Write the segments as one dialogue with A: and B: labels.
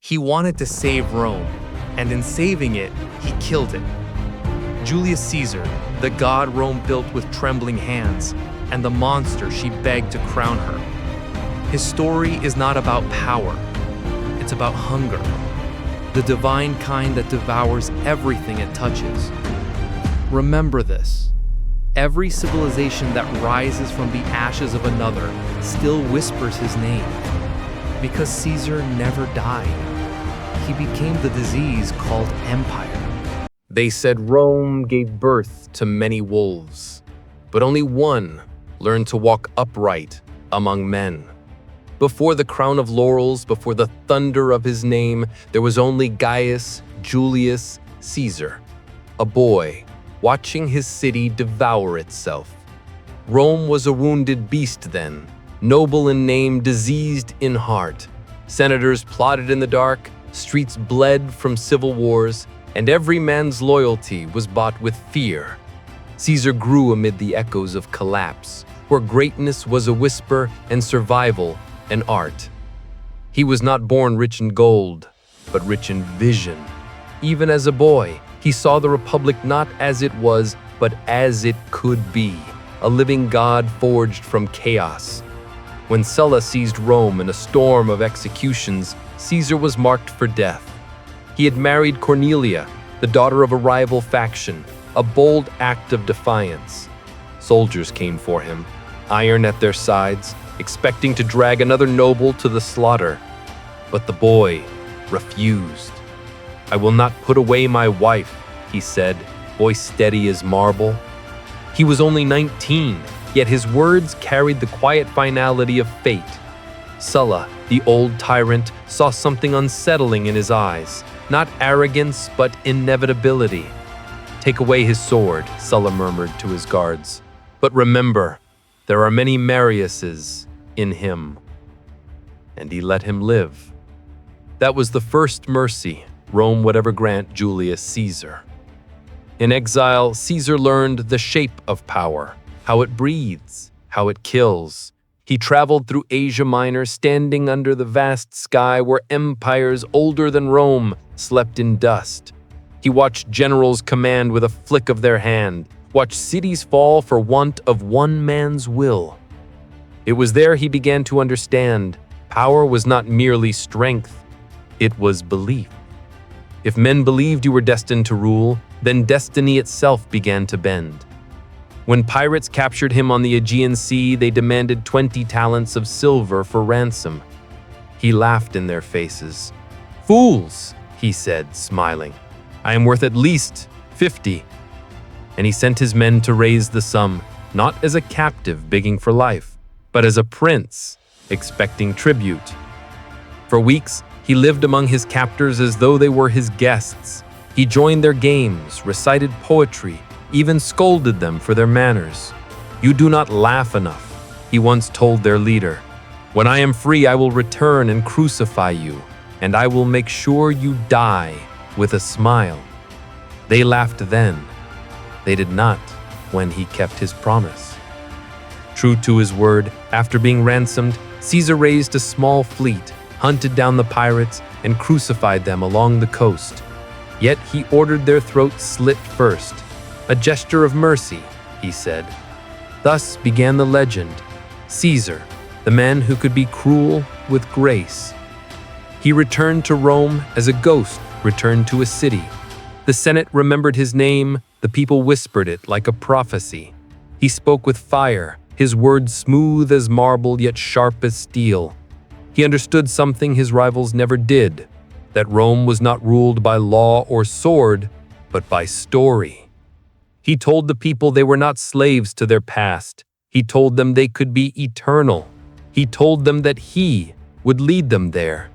A: He wanted to save Rome, and in saving it, he killed it. Julius Caesar, the god Rome built with trembling hands, and the monster she begged to crown her. His story is not about power, it's about hunger, the divine kind that devours everything it touches. Remember this. Every civilization that rises from the ashes of another still whispers his name. Because Caesar never died, he became the disease called empire. They said Rome gave birth to many wolves, but only one learned to walk upright among men. Before the crown of laurels, before the thunder of his name, there was only Gaius Julius Caesar, a boy watching his city devour itself. Rome was a wounded beast then, noble in name, diseased in heart. Senators plotted in the dark, streets bled from civil wars, and every man's loyalty was bought with fear. Caesar grew amid the echoes of collapse, where greatness was a whisper and survival an art. He was not born rich in gold, but rich in vision. Even as a boy, he saw the Republic not as it was, but as it could be, a living god forged from chaos. When Sulla seized Rome in a storm of executions, Caesar was marked for death. He had married Cornelia, the daughter of a rival faction, a bold act of defiance. Soldiers came for him, iron at their sides, expecting to drag another noble to the slaughter. But the boy refused. "I will not put away my wife," he said, voice steady as marble. He was only 19, yet his words carried the quiet finality of fate. Sulla, the old tyrant, saw something unsettling in his eyes, not arrogance, but inevitability. "Take away his sword," Sulla murmured to his guards. "But remember, there are many Mariuses in him." And he let him live. That was the first mercy Rome would ever grant Julius Caesar. In exile, Caesar learned the shape of power, how it breathes, how it kills. He traveled through Asia Minor, standing under the vast sky where empires older than Rome slept in dust. He watched generals command with a flick of their hand, watched cities fall for want of one man's will. It was there he began to understand power was not merely strength, it was belief. If men believed you were destined to rule, then destiny itself began to bend. When pirates captured him on the Aegean Sea, they demanded 20 talents of silver for ransom. He laughed in their faces. "Fools," he said, smiling. "I am worth at least 50. And he sent his men to raise the sum, not as a captive begging for life, but as a prince expecting tribute. For weeks, he lived among his captors as though they were his guests. He joined their games, recited poetry, even scolded them for their manners. "You do not laugh enough," he once told their leader. "When I am free, I will return and crucify you, and I will make sure you die with a smile." They laughed then. They did not when he kept his promise. True to his word, after being ransomed, Caesar raised a small fleet, hunted down the pirates, and crucified them along the coast. Yet he ordered their throats slit first. "A gesture of mercy," he said. Thus began the legend. Caesar, the man who could be cruel with grace. He returned to Rome as a ghost returned to a city. The Senate remembered his name, the people whispered it like a prophecy. He spoke with fire, his words smooth as marble yet sharp as steel. He understood something his rivals never did, that Rome was not ruled by law or sword, but by story. He told the people they were not slaves to their past. He told them they could be eternal. He told them that he would lead them there.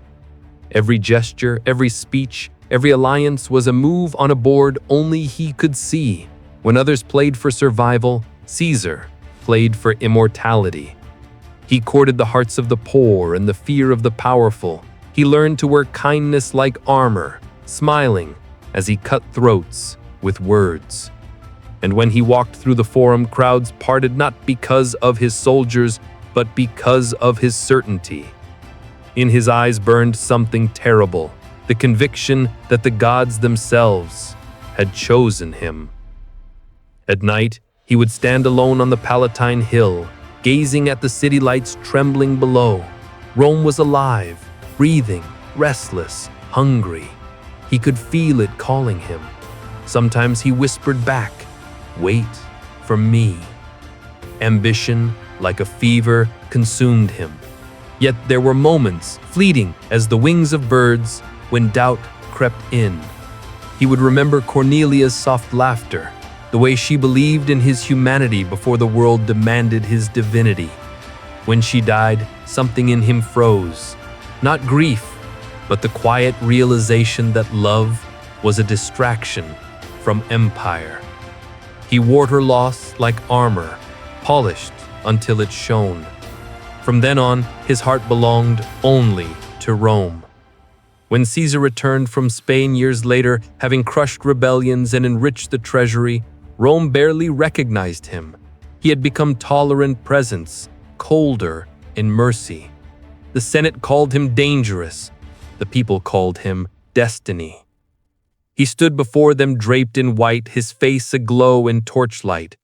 A: Every gesture, every speech, every alliance was a move on a board only he could see. When others played for survival, Caesar played for immortality. He courted the hearts of the poor and the fear of the powerful. He learned to wear kindness like armor, smiling as he cut throats with words. And when he walked through the forum, crowds parted not because of his soldiers, but because of his certainty. In his eyes burned something terrible, the conviction that the gods themselves had chosen him. At night, he would stand alone on the Palatine Hill, gazing at the city lights trembling below. Rome was alive, breathing, restless, hungry. He could feel it calling him. Sometimes he whispered back, "Wait for me." Ambition, like a fever, consumed him. Yet there were moments, fleeting as the wings of birds, when doubt crept in. He would remember Cornelia's soft laughter, the way she believed in his humanity before the world demanded his divinity. When she died, something in him froze. Not grief, but the quiet realization that love was a distraction from empire. He wore her loss like armor, polished until it shone. From then on, his heart belonged only to Rome. When Caesar returned from Spain years later, having crushed rebellions and enriched the treasury, Rome barely recognized him. He had become tolerant presence, colder in mercy. The Senate called him dangerous. The people called him destiny. He stood before them draped in white, his face aglow in torchlight.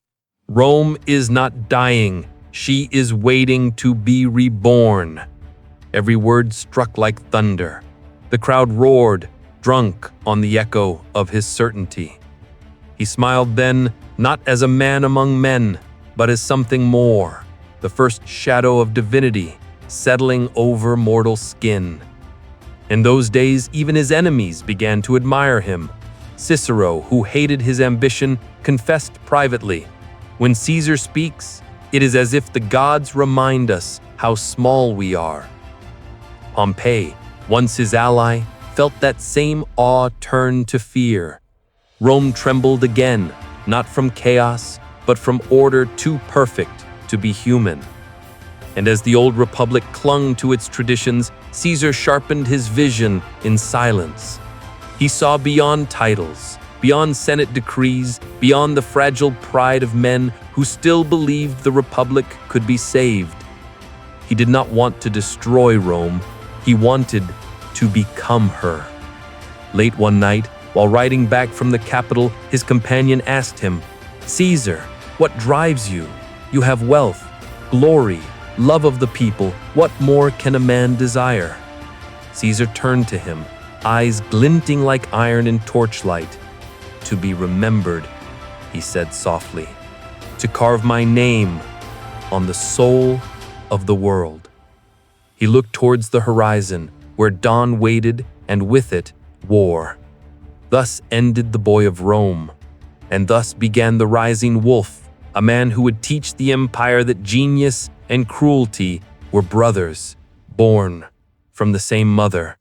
A: Rome is not dying. She is waiting to be reborn. Every word struck like thunder. The crowd roared, drunk on the echo of his certainty. He smiled then, not as a man among men, but as something more, the first shadow of divinity settling over mortal skin. In those days, even his enemies began to admire him. Cicero, who hated his ambition, confessed privately, "When Caesar speaks, it is as if the gods remind us how small we are." Pompey, once his ally, felt that same awe turn to fear. Rome trembled again, not from chaos, but from order too perfect to be human. And as the old republic clung to its traditions, Caesar sharpened his vision in silence. He saw beyond titles, beyond Senate decrees, beyond the fragile pride of men who still believed the republic could be saved. He did not want to destroy Rome, he wanted to become her. Late one night, while riding back from the capital, his companion asked him, "Caesar, what drives you? You have wealth, glory, love of the people. What more can a man desire?" Caesar turned to him, eyes glinting like iron in torchlight. "To be remembered," he said softly, "to carve my name on the soul of the world." He looked towards the horizon, where dawn waited, and with it, war. Thus ended the boy of Rome, and thus began the rising wolf, a man who would teach the empire that genius and cruelty were brothers, born from the same mother,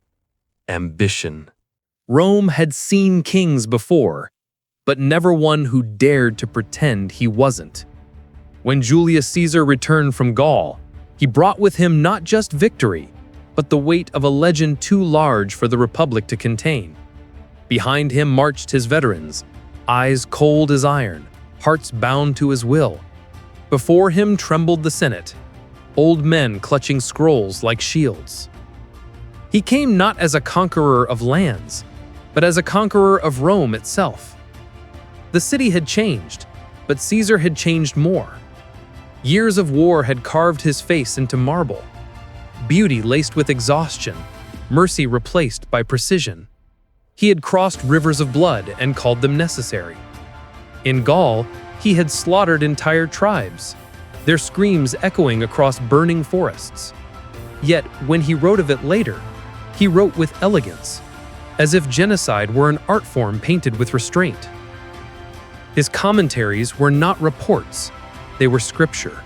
A: ambition. Rome had seen kings before, but never one who dared to pretend he wasn't. When Julius Caesar returned from Gaul, he brought with him not just victory, but the weight of a legend too large for the Republic to contain. Behind him marched his veterans, eyes cold as iron, hearts bound to his will. Before him trembled the Senate, old men clutching scrolls like shields. He came not as a conqueror of lands, but as a conqueror of Rome itself. The city had changed, but Caesar had changed more. Years of war had carved his face into marble. Beauty laced with exhaustion, mercy replaced by precision. He had crossed rivers of blood and called them necessary. In Gaul, he had slaughtered entire tribes, their screams echoing across burning forests. Yet, when he wrote of it later, he wrote with elegance, as if genocide were an art form painted with restraint. His commentaries were not reports, they were scripture.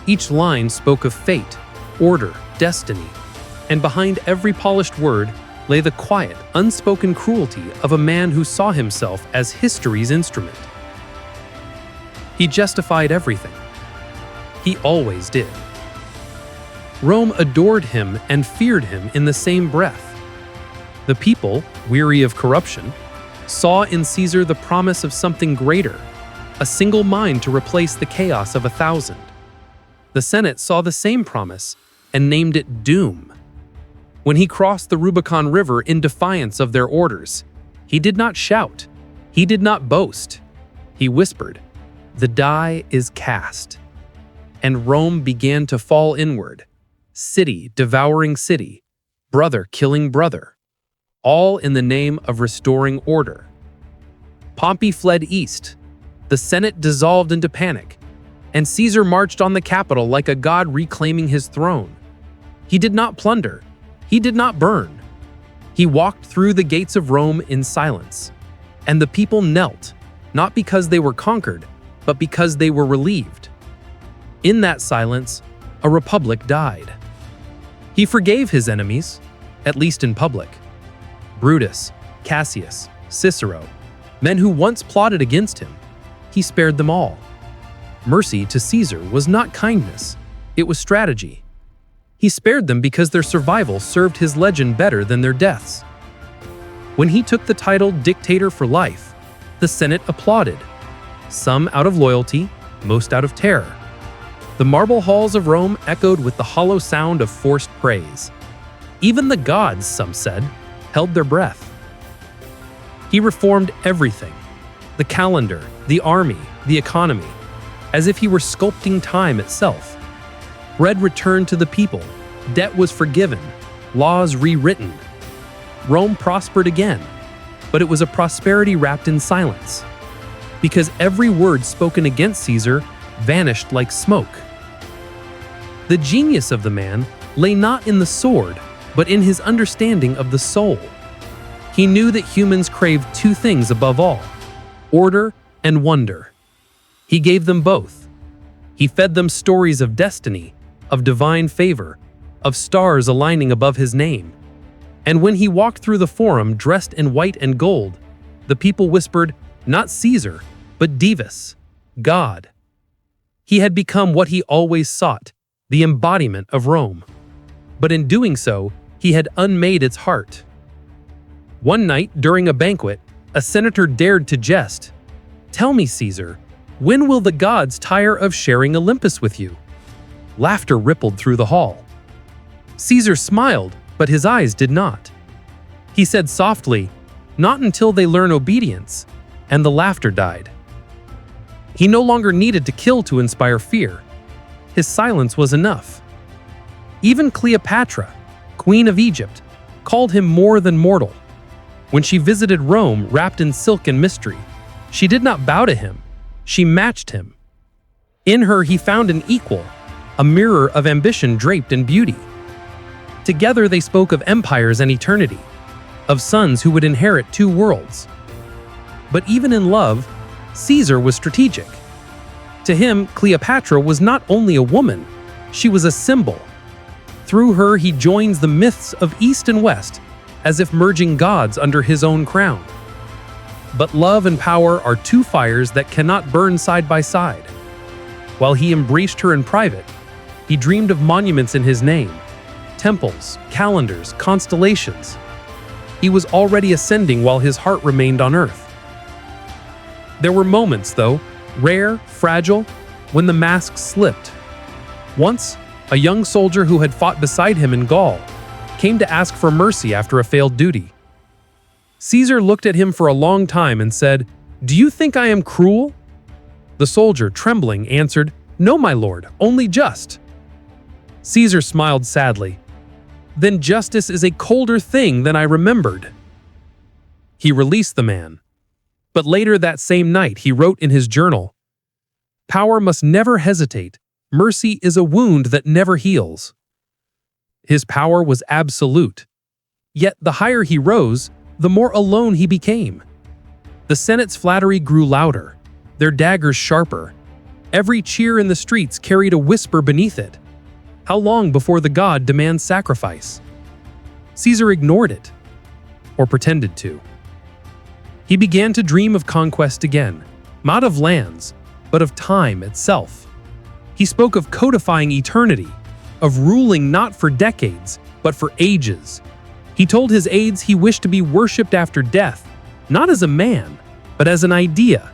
A: Each line spoke of fate, order, destiny, and behind every polished word lay the quiet, unspoken cruelty of a man who saw himself as history's instrument. He justified everything. He always did. Rome adored him and feared him in the same breath. The people, weary of corruption, saw in Caesar the promise of something greater, a single mind to replace the chaos of 1,000. The Senate saw the same promise and named it doom. When he crossed the Rubicon River in defiance of their orders, he did not shout. He did not boast. He whispered, "The die is cast." And Rome began to fall inward, city devouring city, brother killing brother, all in the name of restoring order. Pompey fled east. The Senate dissolved into panic, and Caesar marched on the Capitol like a god reclaiming his throne. He did not plunder. He did not burn. He walked through the gates of Rome in silence, and the people knelt, not because they were conquered, but because they were relieved. In that silence, a republic died. He forgave his enemies, at least in public. Brutus, Cassius, Cicero, men who once plotted against him, he spared them all. Mercy to Caesar was not kindness, it was strategy. He spared them because their survival served his legend better than their deaths. When he took the title dictator for life, the Senate applauded, some out of loyalty, most out of terror. The marble halls of Rome echoed with the hollow sound of forced praise. Even the gods, some said, held their breath. He reformed everything: the calendar, the army, the economy, as if he were sculpting time itself. Bread returned to the people, debt was forgiven, laws rewritten. Rome prospered again, but it was a prosperity wrapped in silence, because every word spoken against Caesar vanished like smoke. The genius of the man lay not in the sword, but in his understanding of the soul. He knew that humans craved two things above all: order and wonder. He gave them both. He fed them stories of destiny, of divine favor, of stars aligning above his name. And when he walked through the forum dressed in white and gold, the people whispered, not Caesar, but Divus, God. He had become what he always sought, the embodiment of Rome. But in doing so, he had unmade its heart. One night, during a banquet, a senator dared to jest. "Tell me, Caesar, when will the gods tire of sharing Olympus with you?" Laughter rippled through the hall. Caesar smiled, but his eyes did not. He said softly, "Not until they learn obedience," and the laughter died. He no longer needed to kill to inspire fear. His silence was enough. Even Cleopatra, Queen of Egypt, called him more than mortal. When she visited Rome wrapped in silk and mystery, she did not bow to him, she matched him. In her he found an equal, a mirror of ambition draped in beauty. Together they spoke of empires and eternity, of sons who would inherit two worlds. But even in love, Caesar was strategic. To him, Cleopatra was not only a woman, she was a symbol. Through her he joins the myths of East and West, as if merging gods under his own crown. But love and power are two fires that cannot burn side by side. While he embraced her in private, he dreamed of monuments in his name, temples, calendars, constellations. He was already ascending while his heart remained on earth. There were moments, though, rare, fragile, when the mask slipped. Once, a young soldier who had fought beside him in Gaul came to ask for mercy after a failed duty. Caesar looked at him for a long time and said, "Do you think I am cruel?" The soldier, trembling, answered, "No, my lord, only just." Caesar smiled sadly. "Then justice is a colder thing than I remembered." He released the man. But later that same night he wrote in his journal, "Power must never hesitate. Mercy is a wound that never heals." His power was absolute. Yet the higher he rose, the more alone he became. The Senate's flattery grew louder, their daggers sharper. Every cheer in the streets carried a whisper beneath it. How long before the god demands sacrifice? Caesar ignored it, or pretended to. He began to dream of conquest again, not of lands, but of time itself. He spoke of codifying eternity, of ruling not for decades, but for ages. He told his aides he wished to be worshipped after death, not as a man, but as an idea.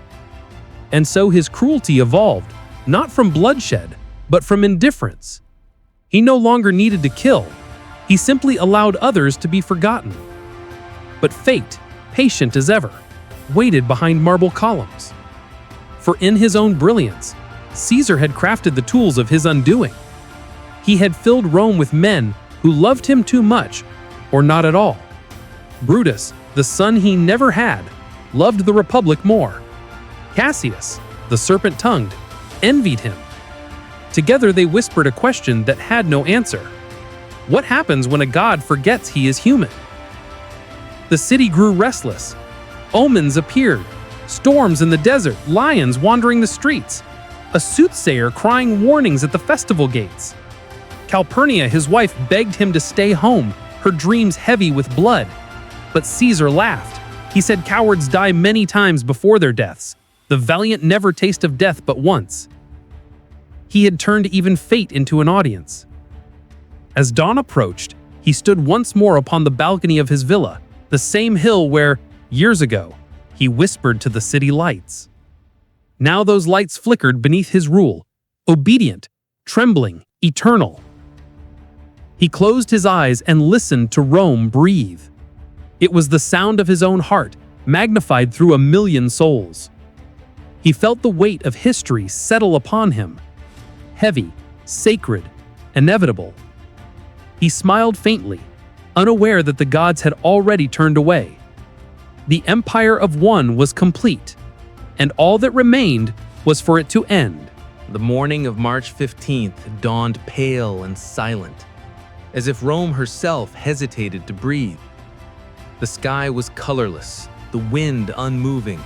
A: And so his cruelty evolved, not from bloodshed, but from indifference. He no longer needed to kill.
B: He simply allowed others to be forgotten. But fate, patient as ever, waited behind marble columns. For in his own brilliance, Caesar had crafted the tools of his undoing. He had filled Rome with men who loved him too much, or not at all. Brutus, the son he never had, loved the Republic more. Cassius, the serpent-tongued, envied him. Together they whispered a question that had no answer. What happens when a god forgets he is human? The city grew restless. Omens appeared. Storms in the desert, lions wandering the streets. A soothsayer crying warnings at the festival gates. Calpurnia, his wife, begged him to stay home, her dreams heavy with blood. But Caesar laughed. He said cowards die many times before their deaths. The valiant never taste of death but once. He had turned even fate into an audience. As dawn approached, he stood once more upon the balcony of his villa, the same hill where, years ago, he whispered to the city lights. Now those lights flickered beneath his rule, obedient, trembling, eternal. He closed his eyes and listened to Rome breathe. It was the sound of his own heart, magnified through a million souls. He felt the weight of history settle upon him. Heavy, sacred, inevitable. He smiled faintly, unaware that the gods had already turned away. The empire of one was complete, and all that remained was for it to end.
A: The morning of March 15th dawned pale and silent, as if Rome herself hesitated to breathe. The sky was colorless, the wind unmoving.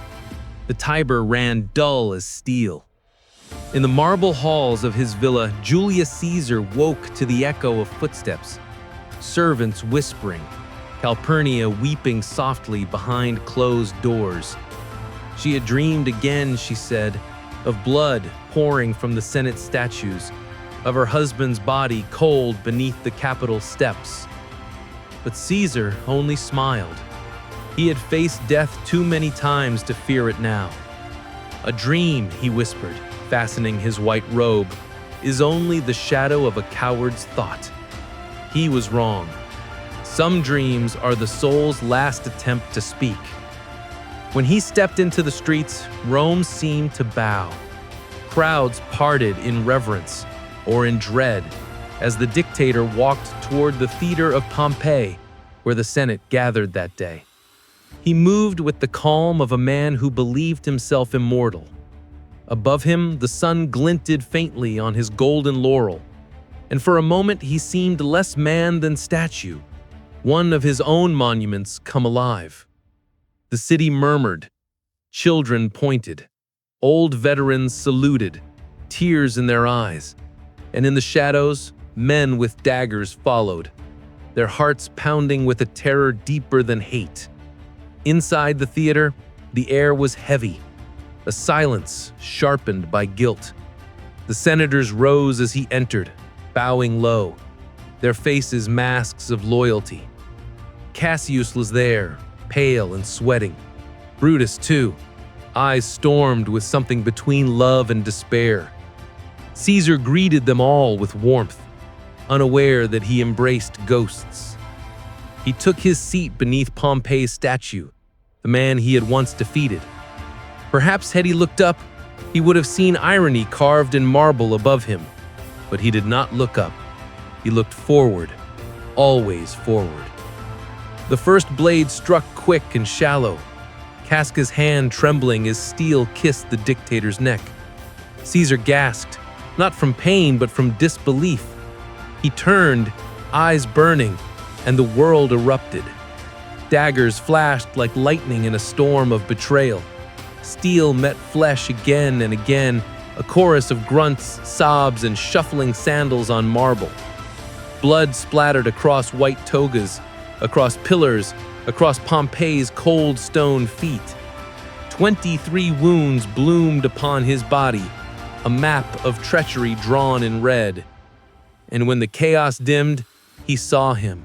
A: The Tiber ran dull as steel. In the marble halls of his villa, Julius Caesar woke to the echo of footsteps, servants whispering, Calpurnia weeping softly behind closed doors. She had dreamed again, she said, of blood pouring from the Senate statues, of her husband's body cold beneath the Capitol steps. But Caesar only smiled. He had faced death too many times to fear it now. A dream, he whispered, fastening his white robe, is only the shadow of a coward's thought. He was wrong. Some dreams are the soul's last attempt to speak. When he stepped into the streets, Rome seemed to bow. Crowds parted in reverence or in dread as the dictator walked toward the theater of Pompeii, where the Senate gathered that day. He moved with the calm of a man who believed himself immortal. Above him, the sun glinted faintly on his golden laurel, and for a moment he seemed less man than statue, one of his own monuments come alive. The city murmured, children pointed, old veterans saluted, tears in their eyes, and in the shadows, men with daggers followed, their hearts pounding with a terror deeper than hate. Inside the theater, the air was heavy, a silence sharpened by guilt. The senators rose as he entered, bowing low, their faces masks of loyalty. Cassius was there, pale and sweating. Brutus, too, eyes stormed with something between love and despair. Caesar greeted them all with warmth, unaware that he embraced ghosts. He took his seat beneath Pompey's statue, the man he had once defeated. Perhaps had he looked up, he would have seen irony carved in marble above him. But he did not look up. He looked forward, always forward. The first blade struck quick and shallow, Casca's hand trembling as steel kissed the dictator's neck. Caesar gasped, not from pain but from disbelief. He turned, eyes burning, and the world erupted. Daggers flashed like lightning in a storm of betrayal. Steel met flesh again and again, a chorus of grunts, sobs, and shuffling sandals on marble. Blood splattered across white togas, across pillars, across Pompey's cold stone feet. 23 wounds bloomed upon his body, a map of treachery drawn in red. And when the chaos dimmed, he saw him,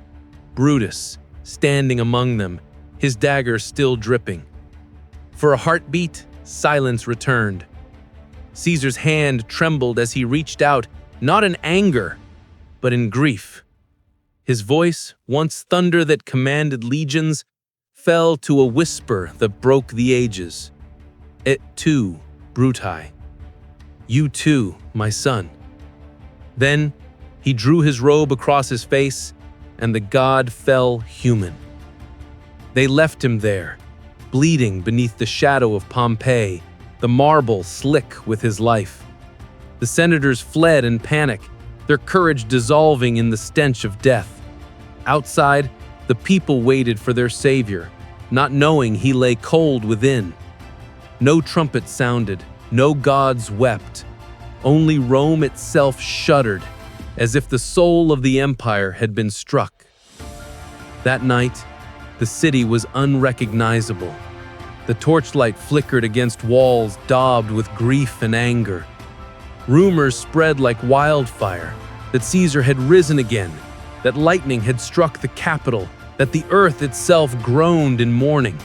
A: Brutus, standing among them, his dagger still dripping. For a heartbeat, silence returned. Caesar's hand trembled as he reached out, not in anger, but in grief.
B: His voice, once thunder that commanded legions, fell to a whisper that broke the ages. Et tu, Bruti. You too, my son. Then he drew his robe across his face, and the god fell human. They left him there, bleeding beneath the shadow of Pompeii, the marble slick with his life. The senators fled in panic, their courage dissolving in the stench of death. Outside, the people waited for their savior, not knowing he lay cold within. No trumpet sounded, no gods wept. Only Rome itself shuddered, as if the soul of the empire had been struck. That night, the city was unrecognizable. The torchlight flickered against walls daubed with grief and anger. Rumors spread like wildfire that Caesar had risen again, that lightning had struck the Capitol, that the earth itself groaned in mourning.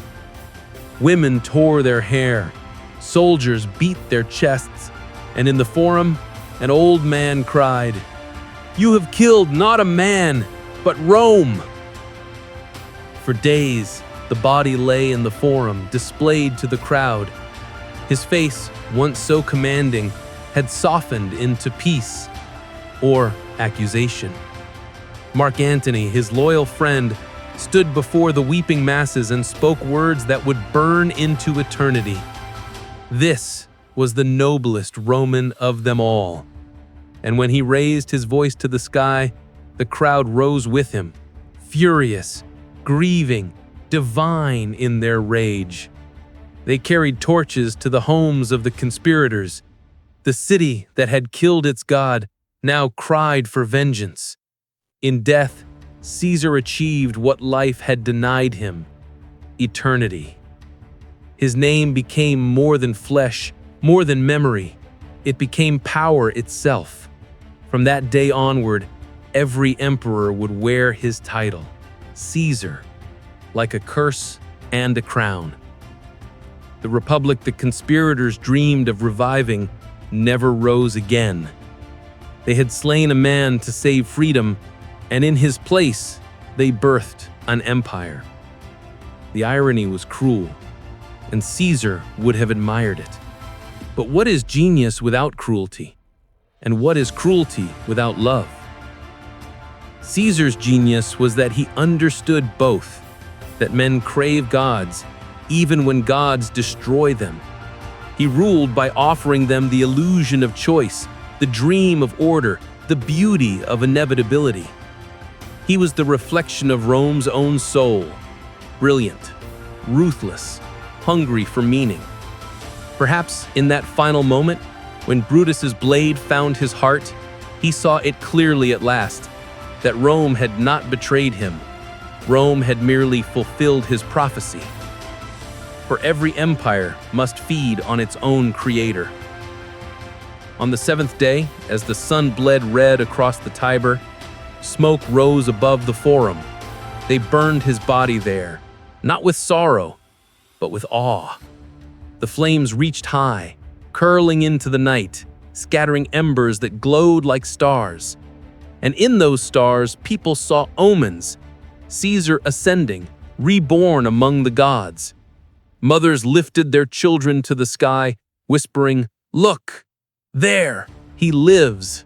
B: Women tore their hair, soldiers beat their chests, and in the forum, an old man cried, "You have killed not a man, but Rome!" For days, the body lay in the forum, displayed to the crowd. His face, once so commanding, had softened into peace or accusation. Mark Antony, his loyal friend, stood before the weeping masses and spoke words that would burn into eternity. This was the noblest Roman of them all. And when he raised his voice to the sky, the crowd rose with him, furious, grieving, divine in their rage. They carried torches to the homes of the conspirators. The city that had killed its god now cried for vengeance. In death, Caesar achieved what life had denied him: eternity. His name became more than flesh, more than memory. It became power itself. From that day onward, every emperor would wear his title, Caesar, like a curse and a crown. The republic the conspirators dreamed of reviving never rose again. They had slain a man to save freedom, and in his place, they birthed an empire. The irony was cruel, and Caesar would have admired it. But what is genius without cruelty? And what is cruelty without love? Caesar's genius was that he understood both, that men crave gods, even when gods destroy them. He ruled by offering them the illusion of choice, the dream of order, the beauty of inevitability. He was the reflection of Rome's own soul, brilliant, ruthless, hungry for meaning. Perhaps in that final moment, when Brutus's blade found his heart, he saw it clearly at last, that Rome had not betrayed him. Rome had merely fulfilled his prophecy. For every empire must feed on its own creator. On the seventh day, as the sun bled red across the Tiber, smoke rose above the forum. They burned his body there, not with sorrow, but with awe. The flames reached high, curling into the night, scattering embers that glowed like stars. And in those stars, people saw omens, Caesar ascending, reborn among the gods. Mothers lifted their children to the sky, whispering, "Look, there, he lives."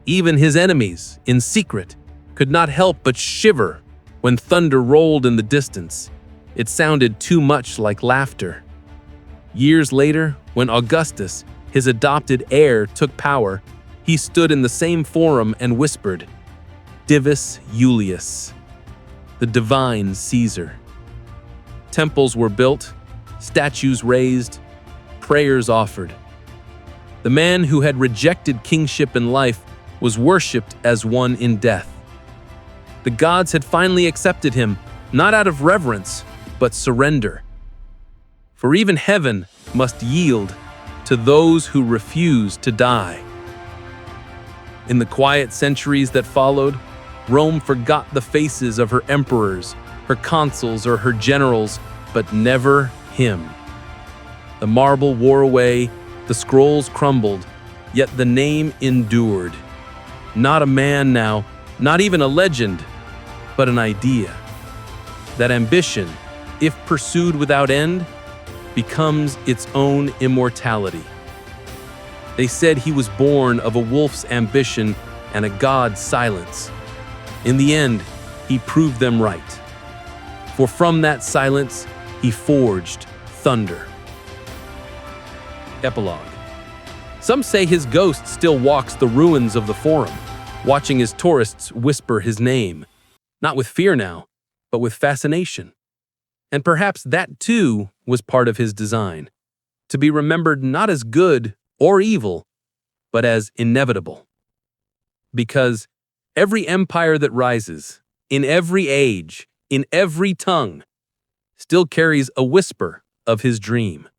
B: Even his enemies, in secret, could not help but shiver when thunder rolled in the distance. It sounded too much like laughter. Years later, when Augustus, his adopted heir, took power, he stood in the same forum and whispered, "Divus Julius," the divine Caesar. Temples were built, statues raised, prayers offered. The man who had rejected kingship in life was worshipped as one in death. The gods had finally accepted him, not out of reverence, but surrender. For even heaven must yield to those who refuse to die. In the quiet centuries that followed, Rome forgot the faces of her emperors, her consuls, or her generals, but never him. The marble wore away, the scrolls crumbled, yet the name endured. Not a man now, Not even a legend, but an idea. That ambition, if pursued without end, becomes its own immortality. They said he was born of a wolf's ambition and a god's silence. In the end, he proved them right. For from that silence, he forged thunder. Epilogue. Some say his ghost still walks the ruins of the Forum, watching as tourists whisper his name, not with fear now, but with fascination. And perhaps that too was part of his design, to be remembered not as good or evil, but as inevitable. Because every empire that rises, in every age, in every tongue, still carries a whisper of his dream.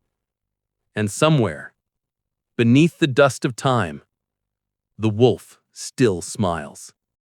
B: And somewhere, beneath the dust of time, the wolf still smiles.